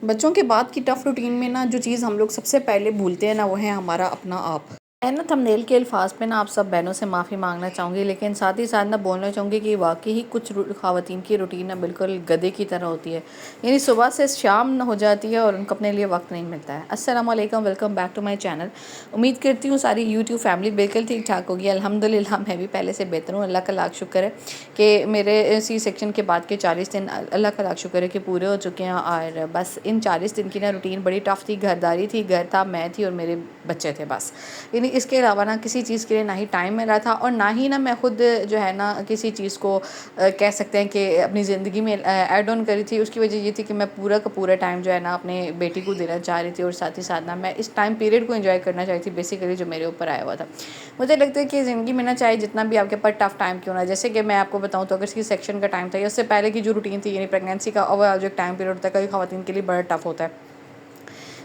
बच्चों के बाद की टफ़ रूटीन में ना जो चीज़ हम लोग सबसे पहले भूलते हैं ना वो है हमारा अपना आप। मैं ना थंबनेल के अल्फाज पे ना आप सब बहनों से माफ़ी मांगना चाहूँगी, लेकिन साथ ही साथ ना बोलना चाहूँगी कि वाकई ही कुछ ख़वातीन की रूटीन ना बिल्कुल गधे की तरह होती है। यानी सुबह से शाम न हो जाती है और उनको अपने लिए वक्त नहीं मिलता है। अस्सलाम वालेकुम, welcome back to my channel. उम्मीद करती हूँ सारी यूट्यूब फैमिली बिल्कुल ठीक ठाक होगी। अल्हम्दुलिल्लाह मैं भी पहले से बेहतर हूँ। अल्लाह का लाख शुक्र है कि मेरे सी सेक्शन के बाद के 40 दिन अल्लाह का लाख शुक्र है कि पूरे हो चुके हैं। और बस इन 40 दिन की ना रूटीन बड़ी टफ़ थी। घरदारी थी, घर था, मैं थी और मेरे बच्चे थे बस। यानी इसके अलावा ना किसी चीज़ के लिए ना ही टाइम मिल रहा था और ना ही ना मैं खुद जो है ना किसी चीज़ को कह सकते हैं कि अपनी ज़िंदगी में ऐड ऑन करी थी। उसकी वजह ये थी कि मैं पूरा का पूरा टाइम जो है ना अपने बेटी को देना चाह रही थी और साथ ही साथ ना मैं इस टाइम पीरियड को एंजॉय करना चाह रही थी बेसिकली जो मेरे ऊपर आया हुआ था। मुझे लगता है कि ज़िंदगी में ना चाहे जितना भी आपके पास टफ़ टाइम क्यों ना, जैसे कि मैं आपको बताऊँ तो अगर सी सेक्शन का टाइम था या उससे पहले की जो रूटीन थी यानी प्रेगनेंसी का ओवरऑल जो एक टाइम पीरियड होता है कई ख़वातीन के लिए बड़ा टफ़ होता है।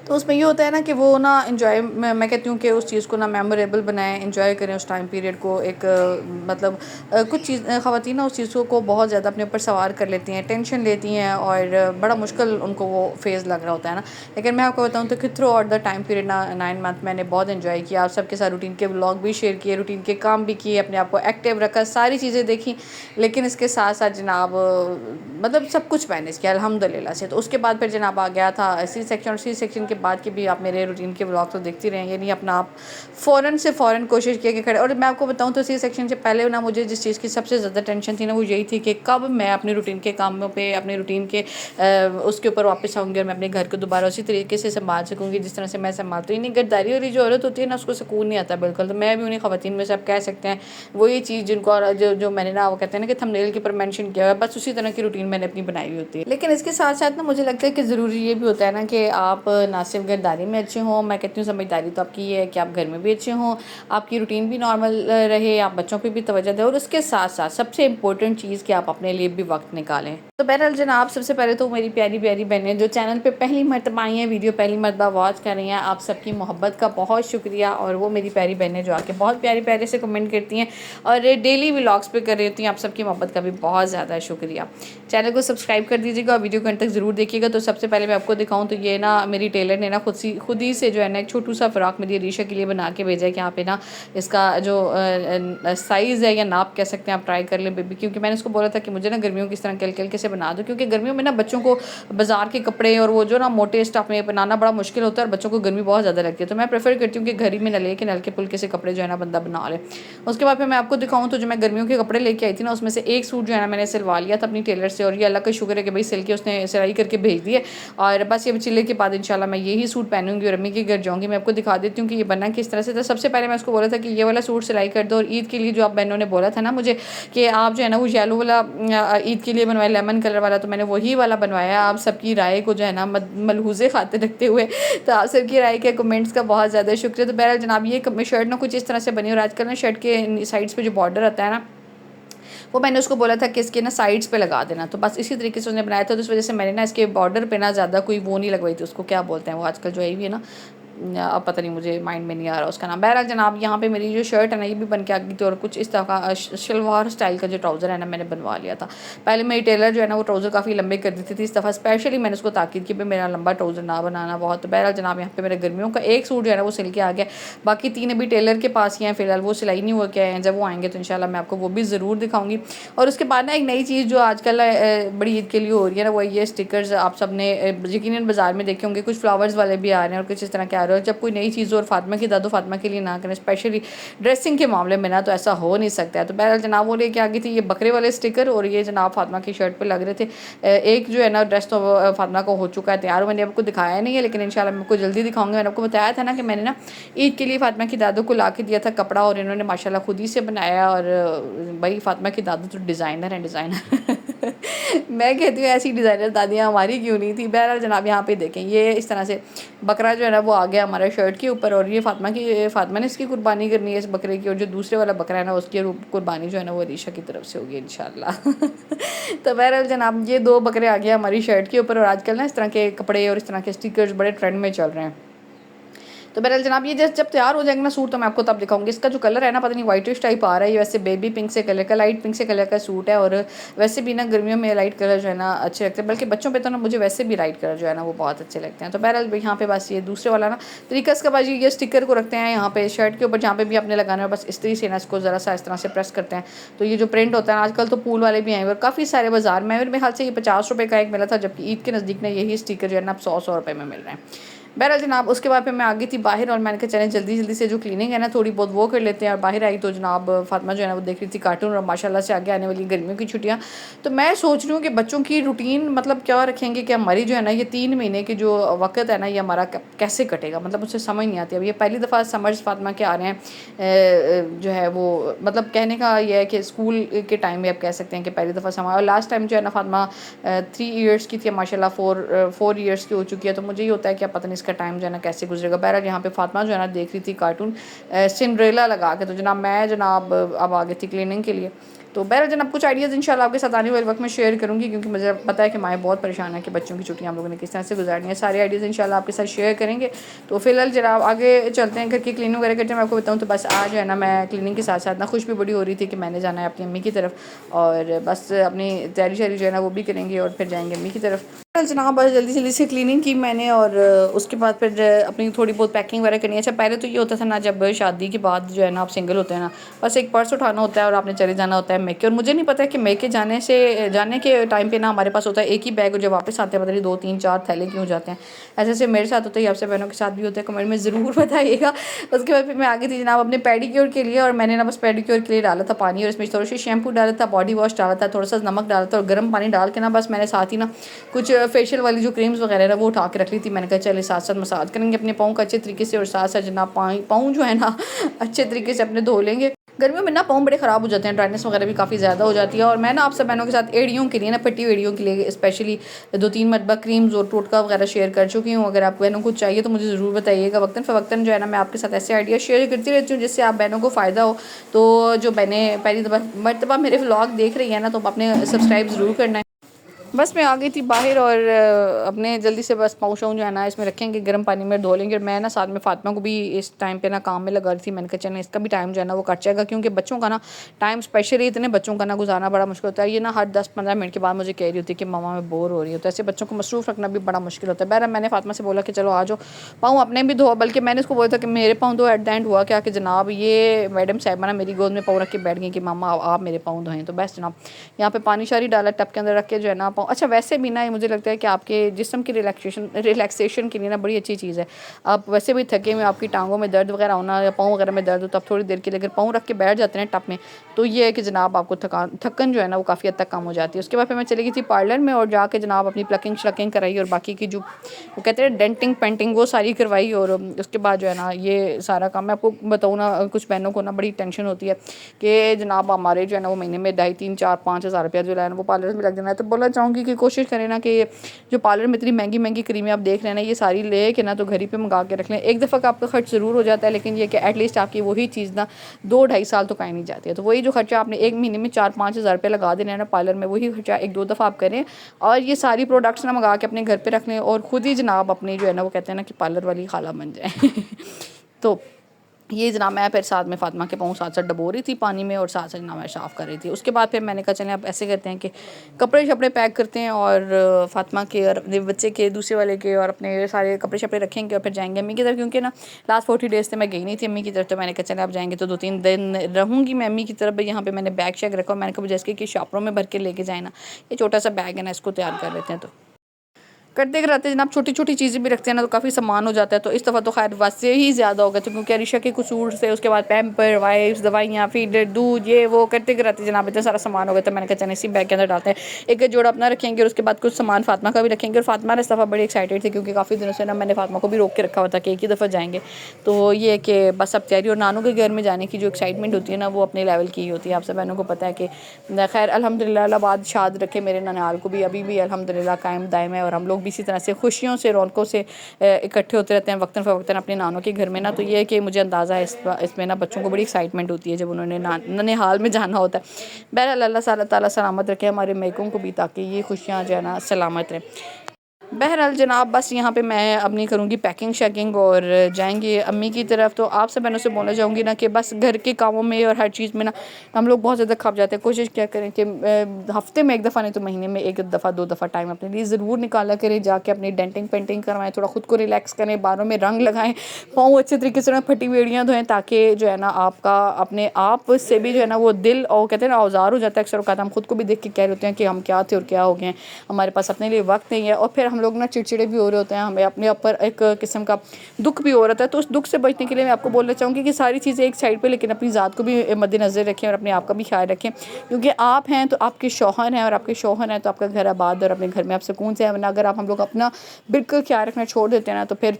तो उसमें ये होता है ना कि वो ना एंजॉय मैं कहती हूँ कि उस चीज़ को ना मेमोरेबल बनाएं, एंजॉय करें उस टाइम पीरियड को। एक मतलब कुछ चीज़ ख़वातीन ना उस चीज़ों को बहुत ज़्यादा अपने ऊपर सवार कर लेती हैं, टेंशन लेती हैं और बड़ा मुश्किल उनको वो फेज़ लग रहा होता है ना। लेकिन मैं आपको बताऊँ तो कि through out the time period ना 9 मंथ मैंने बहुत एंजॉय किया। आप सबके साथ रूटीन के व्लॉग भी शेयर किए, रूटीन के काम भी किए, अपने आप को एक्टिव रखा, सारी चीज़ें देखी। लेकिन इसके साथ साथ जनाब मतलब सब कुछ मैनेज किया अल्हम्दुलिल्लाह से। तो उसके बाद फिर जनाब आ गया था सी सेक्शन के बाद के भी आप मेरे रूटीन के व्लॉग तो देखती रहे। यानी अपना आप फ़ौरन से फ़ौरन कोशिश किया कि खड़े। और मैं आपको बताऊँ तो सी सेक्शन से पहले ना मुझे जिस चीज़ की सबसे ज़्यादा टेंशन थी ना वो यही थी कि कब मैं अपने रूटीन के कामों पे अपने रूटीन के उसके ऊपर वापस आऊँगी और मैं अपने घर को दोबारा उसी तरीके से संभाल सकूँगी जिस तरह से मैं संभालती हूँ। यानी गर्दारी वाली जो औरत होती है ना उसको सुकून नहीं आता बिल्कुल। तो मैं भी उन्हीं ख़वातीन में से आप कह सकते हैं वही चीज़ जिनको और जो मैंने ना वो कहते हैं ना कि थंबनेल के ऊपर मेंशन किया हुआ है, बस उसी तरह की रूटीन मैंने अपनी बनाई हुई होती है। लेकिन इसके साथ साथ ना मुझे लगता है कि ज़रूरी ये भी होता है ना कि आप ना सिर्फ गर्दारी में अच्छे हों, मैं कहती हूँ समझदारी तो आपकी ये है कि आप घर में भी अच्छे हों, आपकी रूटीन भी नॉर्मल रहे, आप बच्चों पे भी तवज्जो दें और उसके साथ साथ सबसे इम्पोर्टेंट चीज़ कि आप अपने लिए भी वक्त निकालें। तो बहरहाल जनाब सबसे पहले तो मेरी प्यारी प्यारी बहनें जो चैनल पे पहली मर्तबा आई हैं, वीडियो पहली मर्तबा वॉच कर रही हैं, आप सबकी मोहब्बत का बहुत शुक्रिया। और वो मेरी प्यारी बहनें जो आके बहुत प्यारे प्यारे से कमेंट करती हैं और डेली व्लॉग्स पे कर रही होती हैं, आप सबकी मोहब्बत का भी बहुत ज़्यादा शुक्रिया। चैनल को सब्सक्राइब कर दीजिएगा और वीडियो को अंत तक ज़रूर देखिएगा। तो सबसे पहले मैं आपको दिखाऊँ तो ये ना मेरी टेलर ने ना खुद ही से जो है ना एक छोटू सा फ़्रॉक मेरी रीशा के लिए बना के भेजा है कि यहाँ पे ना इसका जो साइज़ है या नाप कह सकते हैं आप ट्राई कर लें बेबी, क्योंकि मैंने उसको बोला था कि मुझे ना गर्मियों की इस तरह हल्के हल्के से बना दो, क्योंकि गर्मियों में ना बच्चों को बाज़ार के कपड़े और वो जो ना मोटे स्टफ़ में बनाना बड़ा मुश्किल होता है और बच्चों को गर्मी बहुत ज़्यादा लगती है। तो मैं प्रेफर करती हूँ कि घर ही में ना लेके हल्के फुल्के से कपड़े जो है ना बंदा बना ले। उसके बाद फिर मैं आपको दिखाऊँ तो जो मैं गर्मियों के कपड़े लेके आई थी ना उसमें से एक सूट जो है ना मैंने सिलवा लिया था अपनी टेलर से और ये अल्लाह का शुक्र है कि भाई सिल के उसने सिलाई करके भेज दिए। और बस ये चिल्ले के बाद इंशाल्लाह मैं यही सूट पहनूंगी और अम्मी के घर जाऊँगी। मैं आपको दिखा देती हूँ कि ये बना किस तरह से था। सबसे पहले मैं उसको बोला था कि ये वाला सूट सिलाई कर दो और ईद के लिए जो आप बहनों ने बोला था ना मुझे कि आप जो है ना वो येलो वाला ईद के लिए बनवाए लेमन कलर वाला, तो मैंने वही वाला बनवाया। आप सबकी राय को जो है ना मलहूज़े खाते रखते हुए तो आप सबकी राय के कमेंट्स का बहुत ज़्यादा शुक्रिया। तो बहरहाल जनाब ये शर्ट ना कुछ इस तरह से बनी और आजकल ना शर्ट के साइड्स पे जो बॉर्डर आता है ना वो मैंने उसको बोला था कि इसके ना साइड्स पे लगा देना, तो बस इसी तरीके से उसने बनाया था। तो इस वजह से मैंने ना इसके बॉर्डर पे ना ज़्यादा कोई वो नहीं लगवाई थी, उसको क्या बोलते हैं वो आजकल जो है भी है ना, अब पता नहीं मुझे माइंड में नहीं आ रहा उसका नाम। बहरहाल जनाब यहाँ पे मेरी जो शर्ट है ना ये भी बन के आ गई थी और कुछ इस तरह का शलवार स्टाइल का जो ट्राउज़र है ना मैंने बनवा लिया था। पहले मेरी टेलर जो है ना वो ट्राउज़र काफ़ी लंबे कर देती थी, इस दफ़ा स्पेशली मैंने उसको ताकीद की भाई मेरा लंबा ट्राउज़र ना बनाना बहुत। तो बहरहाल जनाब यहाँ पे मेरे गर्मियों का एक सूट जो है ना वो सिल के आ गया, बाकी 3 अभी टेलर के पास ही हैं फ़िलहाल, वो सिलाई नहीं हो के आए हैं। जब वो आएँगे तो इंशाल्लाह मैं आपको वो भी ज़रूर दिखाऊँगी। और उसके बाद ना एक नई चीज़ जो आजकल बड़ी ईद के लिए हो रही है ना वो ये स्टिकर्स आप सब ने यकीनन बाज़ार में देखे होंगे, कुछ फ्लावर्स वाले भी आ रहे हैं और कुछ इस तरह के आ रहे हैं। जब कोई नई चीज़ और फातिमा की दादो फातिमा के लिए ना करें स्पेशली ड्रेसिंग के मामले में ना तो ऐसा हो नहीं सकता है। तो बहरहाल जनाब वो लेके आ गई थी ये बकरे वाले स्टिकर और ये जनाब फातिमा की शर्ट पे लग रहे थे। एक जो है ना ड्रेस तो फातिमा को हो चुका है तैयार, मैंने आपको दिखाया नहीं है लेकिन इंशाल्लाह मैं आपको जल्दी दिखाऊंगी। मैंने आपको बताया था ना कि मैंने ना ईद के लिए फातिमा की दादो को ला के दिया था कपड़ा और इन्होंने माशाल्लाह खुद ही से बनाया। और भाई फातिमा की दादो तो डिज़ाइनर हैं डिज़ाइनर मैं कहती हूँ ऐसी डिज़ाइनर दादियाँ हमारी क्यों नहीं थी। बहरहाल जनाब यहाँ पे देखें ये इस तरह से बकरा जो है ना वो आ गया हमारा शर्ट के ऊपर और ये फातिमा ने इसकी कुर्बानी करनी है इस बकरे की, और जो दूसरे वाला बकरा है ना उसकी कुर्बानी जो है ना वो अरीशा की तरफ से होगी इंशाल्लाह तो बहरहाल जनाब ये 2 बकरे आ गया हमारी शर्ट के ऊपर। और आजकल ना इस तरह के कपड़े और इस तरह के स्टिकर्स बड़े ट्रेंड में चल रहे हैं। तो बहरहाल जनाब ये जब तैयार हो जाएंगे ना सूट तो मैं आपको तब दिखाऊंगी। इसका जो कलर है ना पता नहीं वाइटिश टाइप आ रहा है, ये वैसे बेबी पिंक से कलर का, लाइट पिंक से कलर का सूट है। और वैसे भी ना गर्मियों में लाइट कलर जो है ना अच्छे लगते हैं, बल्कि बच्चों पे तो ना मुझे वैसे भी लाइट कलर जो है ना वो बहुत अच्छे लगते हैं। तो बहरहाल यहाँ पे बस ये दूसरे वाला ना तरीका इसका बाजी ये स्टिकर को रखते हैं यहाँ पे शर्ट के ऊपर, जहाँ पे भी आपने लगाना है बस इस तरीके से ना इसको ज़रा सा इस तरह से प्रेस करते हैं। तो ये जो प्रिंट होता है आजकल तो पूल वाले भी आए हुए और काफ़ी सारे बाजार में, मेरे ख्याल से ये 50 रुपये का एक मिला था, जबकि ईद के नज़दीक ने यही स्टिकर जो है ना अब 100 रुपये में मिल रहे हैं। बहरहाल जनाब उसके बाद फिर मैं आ गई थी बाहर और मैंने कहा चलें जल्दी जल्दी से जो क्लीनिंग है ना थोड़ी बहुत वो कर लेते हैं। और बाहर आई तो जनाब फातिमा जो है ना वो देख रही थी कार्टून, और माशाल्लाह से आगे आने वाली गर्मियों की छुट्टियां। तो मैं सोच रही हूँ कि बच्चों की रूटीन मतलब क्या रखेंगे कि हमारी जो है ना ये 3 महीने की जो वक्त है ना ये हमारा कैसे कटेगा, मतलब मुझे समझ नहीं आती। अब ये पहली दफ़ा समर्स फातिमा के आ रहे हैं जो है वो, मतलब कहने का ये है कि स्कूल के टाइम में आप कह सकते हैं कि पहली दफ़ा समर, और लास्ट टाइम जो है ना फातिमा 3 ईयर्स की थी, माशाल्लाह 4 ईयर्स की हो चुकी है। तो मुझे ये होता है कि पता नहीं इसका टाइम जो है ना कैसे गुजरेगा। बहरहाल यहाँ पे फातिमा जो है ना देख रही थी कार्टून सिंड्रेला लगा के, तो जनाब मैं जनाब अब आ गई थी क्लीनिंग के लिए। तो बहरहाल जनाब कुछ आइडियाज़ इंशाल्लाह आपके साथ आने वाले वक्त में शेयर करूँगी, क्योंकि मुझे पता है कि माएँ बहुत परेशान है कि बच्चों की छुट्टियाँ हम लोगों ने किस तरह से गुजारनी है। सारे आइडियाज़ इंशाल्लाह आपके साथ शेयर करेंगे। तो फिलहाल जनाब आगे चलते हैं, घर की क्लीनिंग वगैरह करते हैं। मैं आपको बताऊँ तो बस आज जो है ना मैं क्लीनिंग के साथ साथ ना खुश भी बड़ी हो रही थी कि मैंने जाना है अपनी अम्मी की तरफ, और बस अपनी तैयारी शैरी जो है ना वो भी करेंगे और फिर जाएंगे अम्मी की तरफ। कल जनाब बस जल्दी जल्दी से क्लीनिंग की मैंने, और उसके बाद फिर अपनी थोड़ी बहुत पैकिंग वगैरह करनी है। अच्छा पहले तो ये होता था ना जब शादी के बाद जो है ना आप सिंगल होते हैं ना बस एक पर्स उठाना होता है और आपने चले जाना होता है मेके। और मुझे नहीं पता कि मेके जाने के टाइम पे ना हमारे पास होता है एक ही बैग, और जब वापस आते हैं पता नहीं 2 3 4 थैले क्यों जाते हैं। ऐसे ऐसे मेरे साथ होता है, आपसे बहनों के साथ भी होता है, कमेंट में ज़रूर बताइएगा। उसके बाद फिर मैं आगे थी जनाब अपने पेडिक्योर के लिए, और मैंने ना बस पेडिक्योर के लिए डाला था पानी, और इसमें थोड़ा सी शैम्पू डाला था, बॉडी वॉश डाला था, थोड़ा सा नमक डाला था, और गर्म पानी डाल के ना बस मैंने साथ ही ना कुछ फेशियल वाली जो क्रीम्स वगैरह ना वो उठा के रख ली थी। मैंने कहा चले साथ साथ मसाज करेंगे अपने पाँव का अच्छे तरीके से, और साथ साथ जनाब पाँव जो है ना अच्छे तरीके से अपने धो लेंगे। गर्मियों में ना पाँव बड़े ख़राब हो जाते हैं, ड्राइनेस वगैरह भी काफ़ी ज़्यादा हो जाती है। और मैं ना आप सब बहनों के साथ एड़ियों के लिए ना फटी एड़ियों के लिए स्पेशली 2 3 मरतबा क्रीम्स और टोटका वगैरह शेयर कर चुकी हूँ। अगर आप बहनों को चाहिए तो मुझे ज़रूर बताइएगा। वक्तन फ़वक्तन जो है ना मैं आपके साथ ऐसे आइडिया शेयर करती रहती हूँ जिससे आप बहनों को फ़ायदा हो। तो जो बहनें पहली मरतबा मेरे व्लॉग देख रही है ना तो अपने सब्सक्राइब ज़रूर करना है। बस मैं आ गई थी बाहर, और अपने जल्दी से बस पाँव शाँव जो है ना इसमें रखेंगे, गर्म पानी में धो लेंगे। और मैं ना साथ में फातिमा को भी इस टाइम पे ना काम में लगा रही थी। मैंने कहा चलें इसका भी टाइम जो है ना वो कट जाएगा, क्योंकि बच्चों का ना टाइम स्पेशली इतने बच्चों का ना गुजारना बड़ा मुश्किल होता है। ये ना हर 10 15 मिनट के बाद मुझे कह रही होती है कि मामा मैं बोर हो रही हूँ। तो ऐसे बच्चों को मसरूफ़ रखना भी बड़ा मुश्किल होता है। बहरहाल मैंने फातिमा से बोला कि चलो आ जाओ पाँव अपने भी धो, बल्कि मैंने उसको बोला था कि मेरे पाँव धो। एट द एंड हुआ क्या कि जनाब ये मैडम साहिबा ना मेरी गोद में पाँव रख के बैठ गई कि मामा आप मेरे पाँव धोएं। तो बस जनाब यहाँ पे पानी शारी डाला टब के अंदर रख के जो है ना पाँव। अच्छा वैसे भी ना मुझे लगता है कि आपके जिस्म की रिलैक्सेशन के लिए ना बड़ी अच्छी चीज़ है। आप वैसे भी थके हुए, आपकी टांगों में दर्द वगैरह होना या पाँव वगैरह में दर्द हो, तो आप थोड़ी देर के लिए अगर पाँव रख के बैठ जाते हैं टब में तो ये है कि जनाब आपको थकन जो है ना वो काफ़ी हद तक कम हो जाती है। उसके बाद फिर मैं चली गई थी पार्लर में, और जाके जनाब अपनी प्लकिंग श्लकिंग कराई, और बाकी की जो वो कहते हैं डेंटिंग पेंटिंग वो सारी करवाई। और उसके बाद जो है ना ये सारा काम मैं आपको बताऊँ ना, कुछ बहनों को ना बड़ी टेंशन होती है कि जनाब हमारे जो है ना वो महीने में 2.5 3 4 5 हज़ार रुपया जो है ना वो पार्लर में लग जाना है। तो बोलना चाहूँगी कि कोशिश करें ना कि जो पार्लर में इतनी महंगी महंगी क्रीमें आप देख रहे हैं ना ये सारी ले के ना तो घर ही पे मंगा के रख लें। एक दफ़ा का आपका खर्च ज़रूर हो जाता है, लेकिन ये कि एटलीस्ट आपकी वही चीज़ ना 2 2.5 साल तो कहीं नहीं जाती है। तो वही जो खर्चा आपने एक महीने में 4 5 हज़ार रुपये लगा देना है ना पार्लर में, वही खर्चा 1 2 दफ़ा आप करें, और ये सारी प्रोडक्ट्स ना मंगा के अपने घर पर रख लें, और ख़ुद ही जनाब अपनी जो है ना वो कहते हैं ना कि पार्लर वाली खाला बन जाए। तो ये जनाब मैं फिर साथ में फातिमा के पाँव साथ साथ डबो रही थी पानी में, और साथ साथ जनाब मैं साफ़ कर रही थी। उसके बाद फिर मैंने कहा चलें अब ऐसे करते हैं कि कपड़े शपड़े पैक करते हैं, और फातिमा के और अपने बच्चे के दूसरे वाले के और अपने सारे कपड़े शपड़े रखेंगे, और फिर जाएंगे अम्मी की तरफ, क्योंकि ना लास्ट 40 डेज़ से मैं गई नहीं थी अम्मी की तरफ। तो मैंने कहा चलें अब जाएंगे तो 2 3 दिन रहूँगी मैं अम्मी की तरफ। यहाँ पर मैंने बैग शैग रखा, मैंने कहा जैसे कि शॉपरों में भर के लेके जाए ना, ये छोटा सा बैग है ना इसको तैयार कर लेते हैं। तो करते कराते जनाब छोटी छोटी चीज़ें भी रखते हैं ना तो काफ़ी सामान हो जाता है। तो इस दफ़ा तो खैर वैसे ही ज़्यादा हो गया था, क्योंकि अरिशा के कुछ सूट से, उसके बाद पैम्पर वाइप्स दवाइयाँ फीडर दूध ये वो करते कराते जनाब इतना सारा सामान हो गया था। मैंने कहा चलें इसी बैग के अंदर डालते हैं, एक जोड़ा अपना रखेंगे और उसके बाद कुछ सामान फातिमा का भी रखेंगे। और फातिमा इस दफ़ा बड़ी एक्साइटेड थी, क्योंकि काफ़ी दिनों से ना मैंने फातिमा को भी रोक के रखा हुआ था कि एक ही दफ़ा जाएंगे। तो ये है कि बस अब तैयारी, और नानू के घर में जाने की जो एक्साइटमेंट होती है ना वो अपने लेवल की होती है। आप सब बहनों को पता है कि खैर अल्हम्दुलिल्लाह अल्लाह बाद शाद रखे मेरे ननिहाल को भी अभी भी अल्हम्दुलिल्लाह कायम दायम है, और हम लोग भी इसी तरह से खुशियों से रौनकों से इकट्ठे होते रहते हैं वक्तन फ़वक्तन अपने नानों के घर में ना। तो ये है कि मुझे अंदाज़ा है इसमें ना बच्चों को बड़ी एक्साइटमेंट होती है जब उन्होंने ननिहाल में जाना होता है। बहरहाल अल्लाह ताला सलामत रखे हमारे मैकों को भी, ताकि ये खुशियाँ जो है ना सलामत रहें। बहरहाल जनाब, बस यहाँ पे मैं अपनी करूँगी पैकिंग शैकिंग और जाएंगे अम्मी की तरफ। तो आप सब बहनों से बोलना चाहूँगी ना कि बस घर के कामों में और हर चीज़ में ना हम लोग बहुत ज़्यादा खप जाते हैं। कोशिश क्या करें कि हफ्ते में एक दफ़ा नहीं तो महीने में एक दफ़ा 2 दफ़ा टाइम अपने लिए ज़रूर निकाला करें, जाके अपनी डेंटिंग पेंटिंग करवाएं, थोड़ा ख़ुद को रिलैक्स करें, बालों में रंग लगाएं, पाँव अच्छे तरीके से फटी बेड़ियाँ धोएं, ताकि जो है ना आपका अपने आप से भी जो है ना वो दिल और कहते हैं ना औजार हो जाता है। अक्सर औक़ात हम खुद को भी देख के कह रहे होते हैं कि हम क्या थे और क्या हो गए हैं, हमारे पास अपने लिए वक्त नहीं है, और फिर हम लोग ना चिड़चिड़े भी हो रहे होते हैं, हमें अपने ऊपर एक किस्म का दुख भी हो रहा था। तो उस दुख से बचने के लिए मैं आपको बोलना चाहूँगी कि सारी चीज़ें एक साइड पे, लेकिन अपनी ज़ात को भी मद्देनज़र रखें और अपने आप का भी ख्याल रखें, क्योंकि आप हैं तो आपके शौहर हैं, और आपके शौहर हैं तो आपका घर आबाद और अपने घर में आप सुकून से हैं। वरना अगर आप हम लोग अपना बिल्कुल ख्याल रखना छोड़ देते हैं ना, तो फिर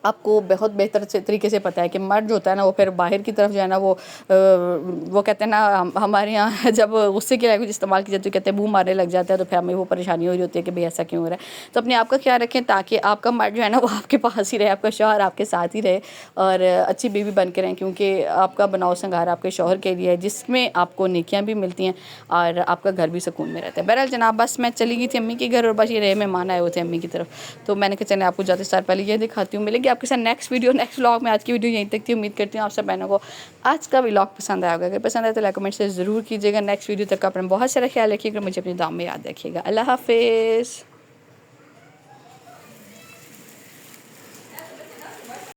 आपको बहुत बेहतर से तरीके से पता है कि मर्द जो होता है ना वो फिर बाहर की तरफ जो है ना वो कहते हैं ना हमारे यहाँ जब गुस्से की लैंग्वेज इस्तेमाल की जाती है, कहते हैं मुँह मारने लग जाता है, तो फिर हमें वो परेशानी हो रही होती है कि भाई ऐसा क्यों हो रहा है। तो अपने आप का ख्याल रखें ताकि आपका मर्द जो है ना वो आपके पास ही रहे, आपका शौहर आपके साथ ही रहे और अच्छी बीवी बन के रहें, क्योंकि आपका बनाओ संगार आपके शौहर के लिए है, जिसमें आपको नेकियां भी मिलती हैं और आपका घर भी सुकून में रहता है। बहरहाल जनाब, बस मैं चली गई थी अम्मी के घर और बस ये रहे मेहमान आए हुए थे अम्मी की तरफ, तो मैंने कहा चलें आपको जाते सार पहले ये दिखाती हूँ। मिलेगी आपके साथ नेक्स्ट वीडियो, नेक्स्ट व्लॉग में। आज की वीडियो यहीं तक थी। उम्मीद करती हूँ आप सब बहनों को आज का व्लॉग पसंद आया होगा। अगर पसंद आए तो लाइक कमेंट से ज़रूर कीजिएगा। नेक्स्ट वीडियो तक अपना बहुत सारा ख्याल रखिएगा, मुझे अपनी दुआ में याद रखिएगा। अल्लाह हाफिज़।